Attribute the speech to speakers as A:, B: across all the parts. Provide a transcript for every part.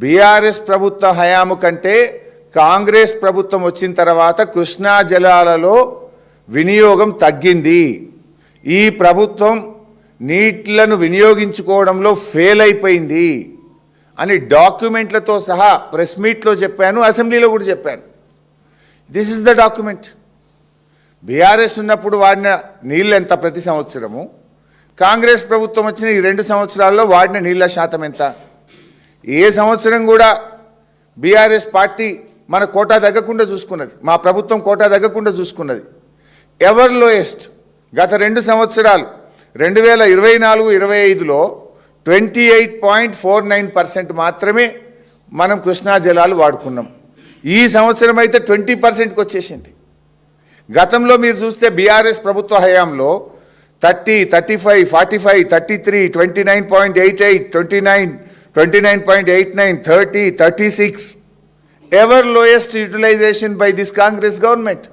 A: BRS ప్రభుత్వ హయాము కంటే కాంగ్రెస్ ప్రభుత్వం వచ్చిన తర్వాత కృష్ణా జలాలలో వినియోగం తగ్గింది. ఈ ప్రభుత్వం నీళ్లను వినియోగించుకోవడంలో ఫెయిల్ అయిపోయింది అని డాక్యుమెంట్లతో సహా ప్రెస్ మీట్లో చెప్పాను, అసెంబ్లీలో కూడా చెప్పాను. This is the document. BRS ఉన్నప్పుడు వాడిన నీళ్ళు ఎంత ప్రతి సంవత్సరము, కాంగ్రెస్ ప్రభుత్వం వచ్చిన ఈ 2 సంవత్సరాల్లో వాడిన నీళ్ళ శాతం ఎంత? ఏ సంవత్సరం కూడా బీఆర్ఎస్ పార్టీ మన కోటా తగ్గకుండా చూసుకున్నది, మా ప్రభుత్వం కోటా తగ్గకుండా చూసుకున్నది. ఎవర్ లోయెస్ట్ గత 2 సంవత్సరాలు 2024-25లో 28.49% మాత్రమే మనం కృష్ణా జలాలు వాడుకున్నాం. ఈ సంవత్సరం అయితే 20%కి వచ్చేసింది. గతంలో మీరు చూస్తే బీఆర్ఎస్ ప్రభుత్వ హయాంలో 30, 35, 45, 33, 29.88, 29, 29.89, 30, 36 ever lowest utilization by this Congress government.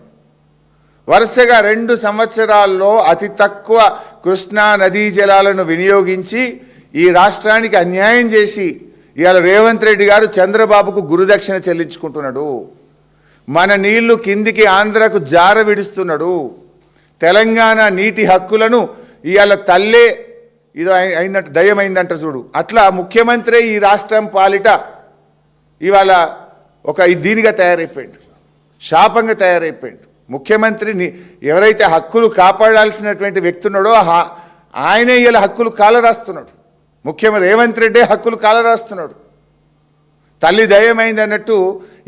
A: వరుసగా 2 సంవత్సరాల్లో అతి తక్కువ కృష్ణా నదీ జలాలను వినియోగించి ఈ రాష్ట్రానికి అన్యాయం చేసి ఇవాళ రేవంత్ రెడ్డి గారు చంద్రబాబుకు గురుదక్షిణ చెల్లించుకుంటున్నాడు. మన నీళ్లు కిందికి ఆంధ్రకు జార విడుస్తున్నాడు. తెలంగాణ నీటి హక్కులను ఇవాళ తల్లే ఇది అయిందంట, దయ్యమైందంట చూడు, అట్లా ముఖ్యమంత్రి ఈ రాష్ట్రం పాలిట ఇవాళ ఒక దీనిగా తయారైపోయాడు, శాపంగా తయారైపోయాడు. ముఖ్యమంత్రిని ఎవరైతే హక్కులు కాపాడాల్సినటువంటి వ్యక్తి ఉన్నాడో ఆయనే ఇలా హక్కులు కాలరాస్తున్నాడు. ముఖ్యమంత్రి రేవంత్ రెడ్డి హక్కులు కాలరాస్తున్నాడు. తల్లి దయ్యమైంది అన్నట్టు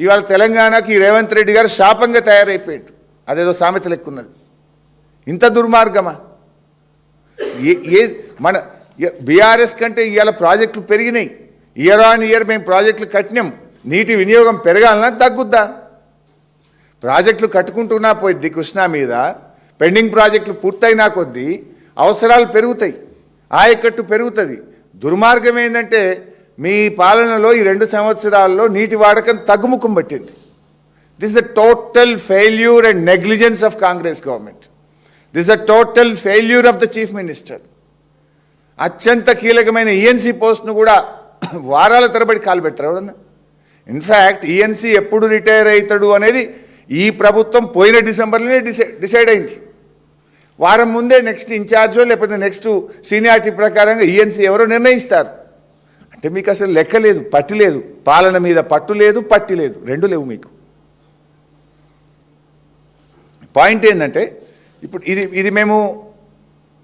A: ఇవాళ తెలంగాణకి రేవంత్ రెడ్డి గారు శాపంగా తయారైపోయాడు. అదేదో సామెత లెక్కున్నది. ఇంత దుర్మార్గమా? మన బీఆర్ఎస్ కంటే ఇవాళ ప్రాజెక్టులు పెరిగినాయి. ఇయర్ ఆన్ ఇయర్ మేము ప్రాజెక్టులు కట్టినాం. నీటి వినియోగం పెరగాలన్నా తగ్గుద్దా? ప్రాజెక్టులు కట్టుకుంటున్నా పోయిద్ది కృష్ణా మీద, పెండింగ్ ప్రాజెక్టులు పూర్తయినా కొద్దీ అవసరాలు పెరుగుతాయి, ఆయకట్టు పెరుగుతుంది. దుర్మార్గం ఏంటంటే మీ పాలనలో ఈ 2 సంవత్సరాల్లో నీటి వాడకం తగ్గుముఖం పట్టింది. This is the total failure and negligence of Congress government. This is the total failure of the chief minister. అత్యంత కీలకమైన ఈఎన్సీ పోస్ట్ను కూడా వారాల తరబడి కాలు పెడతారు ఎవరన్నా. ఇన్ఫ్యాక్ట్ ఈఎన్సీ ఎప్పుడు రిటైర్ అవుతాడు అనేది ఈ ప్రభుత్వం పోయిన డిసెంబర్లోనే డిసైడ్ అయింది. వారం ముందే నెక్స్ట్ ఇన్ఛార్జో లేకపోతే నెక్స్ట్ సీనియారిటీ ప్రకారంగా ఈఎన్సీ ఎవరో నిర్ణయిస్తారు. అంటే మీకు అసలు లెక్క లేదు, పట్టి లేదు, పాలన మీద పట్టు లేదు, పట్టి లేదు, 2 లేవు మీకు. పాయింట్ ఏంటంటే ఇప్పుడు ఇది మేము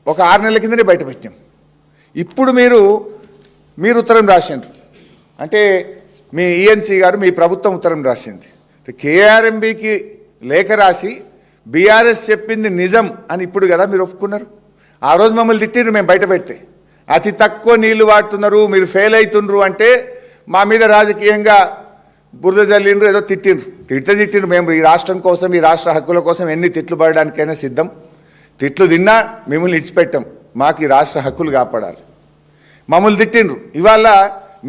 A: ఒక 6 నెలల కిందనే బయట పెట్టాం. ఇప్పుడు మీరు ఉత్తరం రాసిండ్రు, అంటే మీ ఈఎన్సీ గారు మీ ప్రభుత్వం ఉత్తరం రాసింది. కేఆర్ఎంబీకి లేఖ రాసి బీఆర్ఎస్ చెప్పింది నిజం అని ఇప్పుడు కదా మీరు ఒప్పుకున్నారు. ఆ రోజు మమ్మల్ని తిట్టిర్రు మేము బయట పెడితే, అతి తక్కువ నీళ్లు వాడుతున్నారు, మీరు ఫెయిల్ అవుతుండ్రు అంటే మా మీద రాజకీయంగా బురద జల్లిండ్రు, ఏదో తిట్టిండ్రు. మేము ఈ రాష్ట్రం కోసం, ఈ రాష్ట్ర హక్కుల కోసం ఎన్ని తిట్లు పడడానికైనా సిద్ధం. తిట్లు తిన్నా మిమ్మల్ని ఇడిచిపెట్టాం, మాకు ఈ రాష్ట్ర హక్కులు కాపాడాలి. మమ్మల్ని తిట్టిండ్రు. ఇవాళ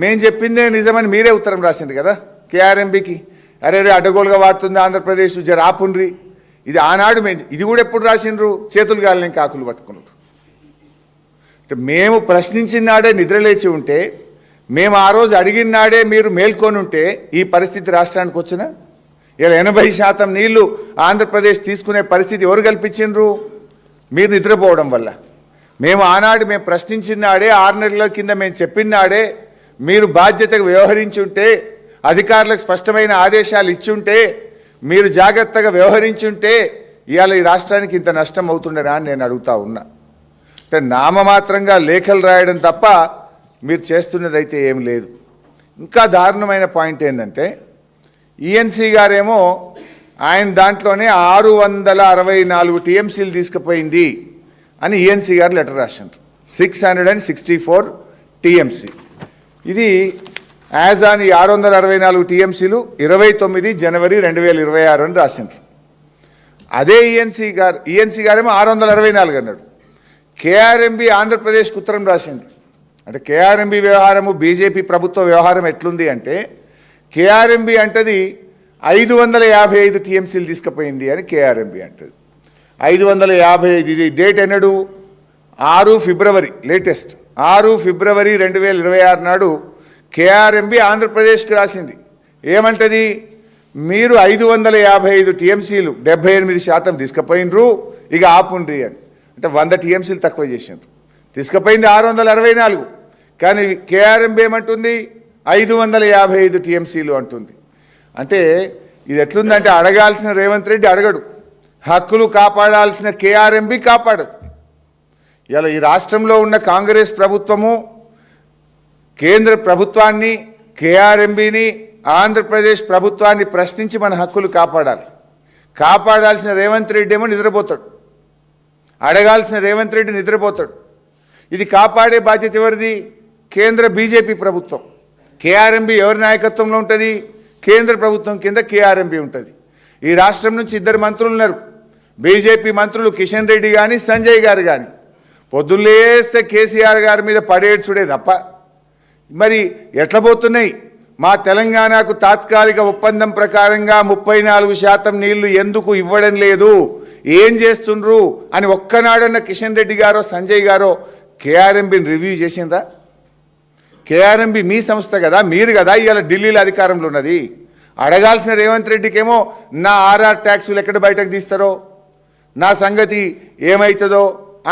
A: మేము చెప్పిందే నిజమని మీరే ఉత్తరం రాసిండ్రు కదా కేఆర్ఎంబీకి. అరే అడ్డగోలుగా వాడుతుంది ఆంధ్రప్రదేశ్, జర ఆపుండ్రి. ఇది ఆనాడు ఇది కూడా ఎప్పుడు రాసిండ్రు? చేతులు గాలిని కాకులు పట్టుకున్నారు. అంటే మేము ప్రశ్నించిన నాడే నిద్రలేచి ఉంటే, మేము ఆ రోజు అడిగిన నాడే మీరు మేల్కొని ఉంటే ఈ పరిస్థితి రాష్ట్రానికి వచ్చినా? ఇలా 80% నీళ్లు ఆంధ్రప్రదేశ్ తీసుకునే పరిస్థితి ఎవరు కల్పించిండ్రు? మీరు నిద్రపోవడం వల్ల. మేము ఆనాడు మేము ప్రశ్నించిన నాడే, 6 నెలల కింద మేము చెప్పిన నాడే మీరు బాధ్యతగా వ్యవహరించి ఉంటే, అధికారులకు స్పష్టమైన ఆదేశాలు ఇచ్చుంటే, మీరు జాగ్రత్తగా వ్యవహరించుంటే ఇవాళ ఈ రాష్ట్రానికి ఇంత నష్టం అవుతుండేనా అని నేను అడుగుతా ఉన్నా. అంటే నామమాత్రంగా లేఖలు రాయడం తప్ప మీరు చేస్తున్నదైతే ఏం లేదు. ఇంకా దారుణమైన పాయింట్ ఏంటంటే ఈఎన్సీ గారేమో ఆయన దాంట్లోనే 664 టీఎంసీలు తీసుకుపోయింది అని ఈఎన్సీ గారు లెటర్ రాశారు. 664 టీఎంసీ. ఇది యాజ్ ఆన్ ఈ 664 టీఎంసీలు 29 జనవరి 2026 అని రాసిండ్రు. అదే ఈఎన్సీ గారేమో 664 అన్నాడు. కేఆర్ఎంబీ ఆంధ్రప్రదేశ్కి ఉత్తరం రాసింది. అంటే కేఆర్ఎంబీ వ్యవహారము బీజేపీ ప్రభుత్వ వ్యవహారం ఎట్లుంది అంటే, కేఆర్ఎంబీ అంటది 555 టీఎంసీలు తీసుకుపోయింది అని కేఆర్ఎంబీ అంటది. 555. ఇది డేట్ ఎన్నడు? 6 ఫిబ్రవరి, లేటెస్ట్ 6 ఫిబ్రవరి 2026 నాడు కేఆర్ఎంబి ఆంధ్రప్రదేశ్కి రాసింది ఏమంటది, మీరు 555 టీఎంసీలు 78% తీసుకుపోయినరు, ఇక ఆపుండ్రి అని. అంటే 100 టీఎంసీలు తక్కువ చేసినారు. తీసుకుపోయింది 664, కానీ కేఆర్ఎంబి ఏమంటుంది 555 టీఎంసీలు అంటుంది. అంటే ఇది ఎట్లుందంటే అడగాల్సిన రేవంత్ రెడ్డి అడగడు, హక్కులు కాపాడాల్సిన కేఆర్ఎంబి కాపాడదు. ఇలా ఈ రాష్ట్రంలో ఉన్న కాంగ్రెస్ ప్రభుత్వము కేంద్ర ప్రభుత్వాన్ని, కేఆర్ఎంబిని, ఆంధ్రప్రదేశ్ ప్రభుత్వాన్ని ప్రశ్నించి మన హక్కులు కాపాడాలి. కాపాడాల్సిన రేవంత్ రెడ్డి ఏమో నిద్రపోతాడు, అడగాల్సిన రేవంత్ రెడ్డి నిద్రపోతాడు. ఇది కాపాడే బాధ్యత ఎవరిది? కేంద్ర బీజేపీ ప్రభుత్వం. కేఆర్ఎంబి ఎవరి నాయకత్వంలో ఉంటుంది? కేంద్ర ప్రభుత్వం కింద కేఆర్ఎంబి ఉంటుంది. ఈ రాష్ట్రం నుంచి 2 మంత్రులు ఉన్నారు, బీజేపీ మంత్రులు కిషన్ రెడ్డి కానీ సంజయ్ గారు కానీ. పొద్దున్నేస్తే కేసీఆర్ గారి మీద పడేడ్చుడే తప్ప మరి ఎట్లా పోతున్నాయి? మా తెలంగాణకు తాత్కాలిక ఒప్పందం ప్రకారంగా 34% నీళ్లు ఎందుకు ఇవ్వడం లేదు, ఏం చేస్తుండ్రు అని ఒక్కనాడన్న కిషన్ రెడ్డి గారో సంజయ్ గారో కేఆర్ఎంబిని రివ్యూ చేసిండ్రా? కేఆర్ఎంబి మీ సంస్థ కదా, మీరు కదా ఇవాళ ఢిల్లీలో అధికారంలో ఉన్నది. అడగాల్సిన రేవంత్ రెడ్డికేమో నా ఆర్ఆర్ ట్యాక్సులు ఎక్కడ బయటకు తీస్తారో, నా సంగతి ఏమవుతుందో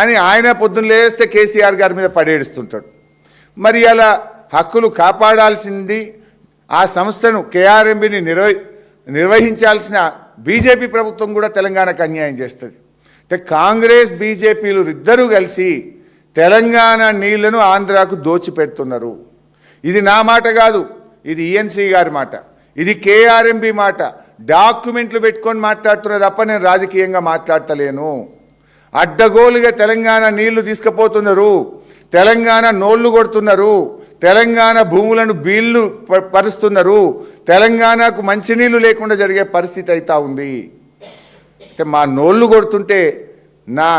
A: అని ఆయన పొద్దున్న లేస్తే కేసీఆర్ గారి మీద పడేడుస్తుంటాడు. మరి అలా హక్కులు కాపాడాల్సింది ఆ సంస్థను కేఆర్ఎంబిని నిర్వహించాల్సిన బీజేపీ ప్రభుత్వం కూడా తెలంగాణకు అన్యాయం చేస్తుంది. అంటే కాంగ్రెస్ బీజేపీలు ఇద్దరూ కలిసి తెలంగాణ నీళ్లను ఆంధ్రాకు దోచిపెడుతున్నారు. ఇది నా మాట కాదు, ఇది ఈఎన్సీ గారి మాట, ఇది కేఆర్ఎంబి మాట. డాక్యుమెంట్లు పెట్టుకొని మాట్లాడుతున్నారు తప్ప నేను రాజకీయంగా మాట్లాడతలేను. అడ్డగోలుగా తెలంగాణ నీళ్లు తీసుకుపోతున్నారు, తెలంగాణ నోళ్లు కొడుతున్నారు, తెలంగాణ భూములను బీళ్లు పరుస్తున్నారు, తెలంగాణకు మంచినీళ్ళు లేకుండా జరిగే పరిస్థితి అయితే ఉంది. అంటే మా నోళ్లు కొడుతుంటే నా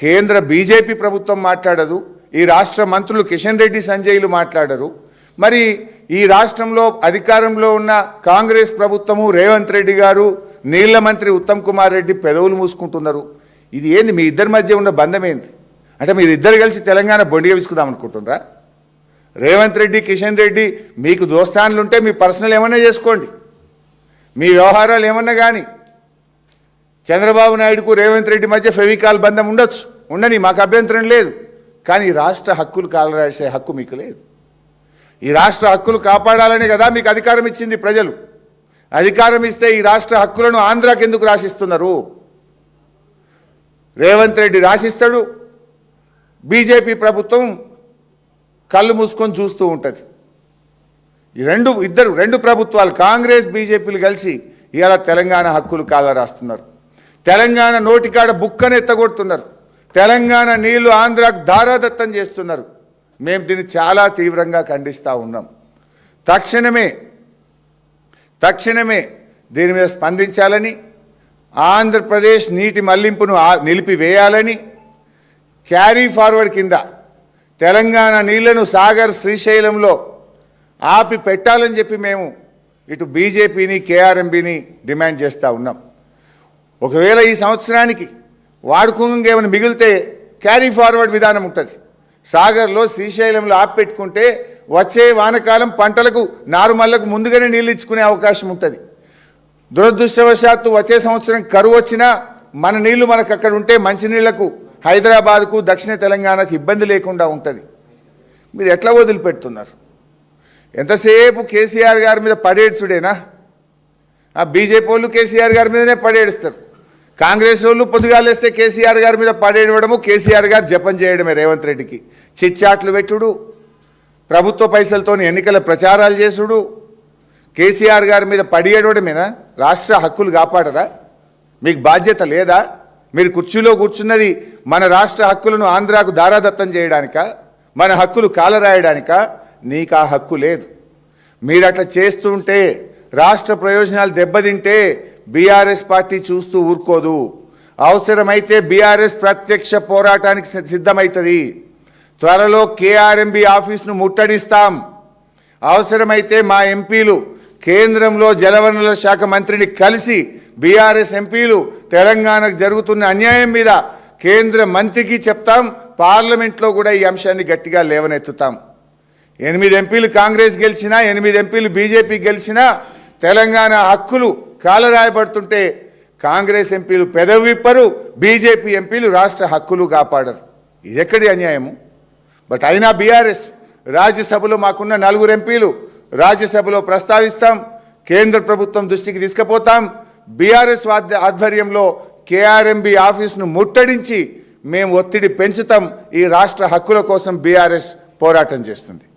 A: కేంద్ర బీజేపీ ప్రభుత్వం మాట్లాడదు, ఈ రాష్ట్ర మంత్రులు కిషన్ రెడ్డి సంజయ్లు మాట్లాడరు. మరి ఈ రాష్ట్రంలో అధికారంలో ఉన్న కాంగ్రెస్ ప్రభుత్వము రేవంత్ రెడ్డి గారు, నీళ్ల మంత్రి ఉత్తమ్ కుమార్ రెడ్డి పెదవులు మూసుకుంటున్నారు. ఇది ఏంది? మీ ఇద్దరి మధ్య ఉన్న బంధం ఏంది? అంటే మీరు ఇద్దరు కలిసి తెలంగాణ బొండిగా విసుకుదాం అనుకుంటున్నారా? రేవంత్ రెడ్డి కిషన్ రెడ్డి మీకు దోస్తాన్లు ఉంటే మీ పర్సనల్ ఏమన్నా చేసుకోండి, మీ వ్యవహారాలు ఏమన్నా కానీ. చంద్రబాబు నాయుడుకు రేవంత్ రెడ్డి మధ్య ఫెవికాల్ బంధం ఉండొచ్చు, ఉండని, మాకు అభ్యంతరం లేదు. కానీ రాష్ట్ర హక్కులు కాలరాసే హక్కు మీకు లేదు. ఈ రాష్ట్ర హక్కులు కాపాడాలనే కదా మీకు అధికారం ఇచ్చింది ప్రజలు. అధికారం ఇస్తే ఈ రాష్ట్ర హక్కులను ఆంధ్రాకి ఎందుకు రాసిస్తున్నారు? రేవంత్ రెడ్డి రాసిస్తాడు, బీజేపీ ప్రభుత్వం కళ్ళు మూసుకొని చూస్తూ ఉంటుంది. ఈ రెండు ప్రభుత్వాలు కాంగ్రెస్ బీజేపీలు కలిసి ఇవాళ తెలంగాణ హక్కులు కాలరాస్తున్నారు. తెలంగాణ నోటికాడ బుక్కను ఎత్తగొడుతున్నారు, తెలంగాణ నీళ్లు ఆంధ్రాకు దారాదత్తం చేస్తున్నారు. మేము దీన్ని చాలా తీవ్రంగా ఖండిస్తూ ఉన్నాం. తక్షణమే దీని మీద స్పందించాలని, ఆంధ్రప్రదేశ్ నీటి మళ్లింపును నిలిపివేయాలని, క్యారీ ఫార్వర్డ్ కింద తెలంగాణ నీళ్లను సాగర్ శ్రీశైలంలో ఆపి పెట్టాలని చెప్పి మేము ఇటు బీజేపీని కేఆర్ఎంబిని డిమాండ్ చేస్తూ ఉన్నాం. ఒకవేళ ఈ సంవత్సరానికి వాడుకోంగా ఏమైనా మిగిలితే క్యారీ ఫార్వర్డ్ విధానం ఉంటుంది. సాగర్లో శ్రీశైలంలో ఆపెట్టుకుంటే వచ్చే వానకాలం పంటలకు నారుమల్లకు ముందుగానే నీళ్ళు ఇచ్చుకునే అవకాశం ఉంటుంది. దురదృష్టవశాత్తు వచ్చే సంవత్సరం కరువు వచ్చినా మన నీళ్లు మనకు అక్కడ ఉంటే మంచినీళ్లకు హైదరాబాద్కు దక్షిణ తెలంగాణకు ఇబ్బంది లేకుండా ఉంటుంది. మీరు ఎట్లా వదిలిపెడుతున్నారు? ఎంతసేపు కేసీఆర్ గారి మీద పడేడ్చుడేనా? ఆ బీజేపీ వాళ్ళు కేసీఆర్ గారి మీదనే పడేడుస్తారు, కాంగ్రెస్ వాళ్ళు పొద్దుగాలేస్తే కేసీఆర్ గారి మీద పడేయడము, కేసీఆర్ గారు జపం చేయడమే రేవంత్ రెడ్డికి. చిచ్చాట్లు పెట్టుడు, ప్రభుత్వ పైసలతో ఎన్నికల ప్రచారాలు చేసుడు, కేసీఆర్ గారి మీద పడియడమేనా? రాష్ట్ర హక్కులు కాపాడరా? మీకు బాధ్యత లేదా? మీరు కుర్చీలో కూర్చున్నది మన రాష్ట్ర హక్కులను ఆంధ్రాకు దారాదత్తం చేయడానికా, మన హక్కులు కాలరాయడానికా? నీకు ఆ హక్కు లేదు. మీరు అట్లా చేస్తుంటే, రాష్ట్ర ప్రయోజనాలు దెబ్బతింటే బీఆర్ఎస్ పార్టీ చూస్తూ ఊరుకోదు. అవసరమైతే బీఆర్ఎస్ ప్రత్యక్ష పోరాటానికి సిద్ధమవుతుంది. త్వరలో కేఆర్ఎంబి ఆఫీస్ను ముట్టడిస్తాం. అవసరమైతే మా ఎంపీలు కేంద్రంలో జలవనరుల శాఖ మంత్రిని కలిసి బీఆర్ఎస్ ఎంపీలు తెలంగాణకు జరుగుతున్న అన్యాయం మీద కేంద్ర మంత్రికి చెప్తాం. పార్లమెంట్లో కూడా ఈ అంశాన్ని గట్టిగా లేవనెత్తుతాం. 8 ఎంపీలు కాంగ్రెస్ గెలిచినా 8 ఎంపీలు బీజేపీ గెలిచినా తెలంగాణ హక్కులు కాలరాయబడుతుంటే కాంగ్రెస్ ఎంపీలు పెదవి విప్పరు, బీజేపీ ఎంపీలు రాష్ట్ర హక్కులు కాపాడరు. ఇది ఎక్కడి అన్యాయము? బట్ అయినా బీఆర్ఎస్ రాజ్యసభలో మాకున్న 4 ఎంపీలు రాజ్యసభలో ప్రస్తావిస్తాం, కేంద్ర ప్రభుత్వం దృష్టికి తీసుకుపోతాం. బీఆర్ఎస్ ఆధ్వర్యంలో కేఆర్ఎంబీ ఆఫీసును ముట్టడించి మేము ఒత్తిడి పెంచుతాం. ఈ రాష్ట్ర హక్కుల కోసం బీఆర్ఎస్ పోరాటం చేస్తుంది.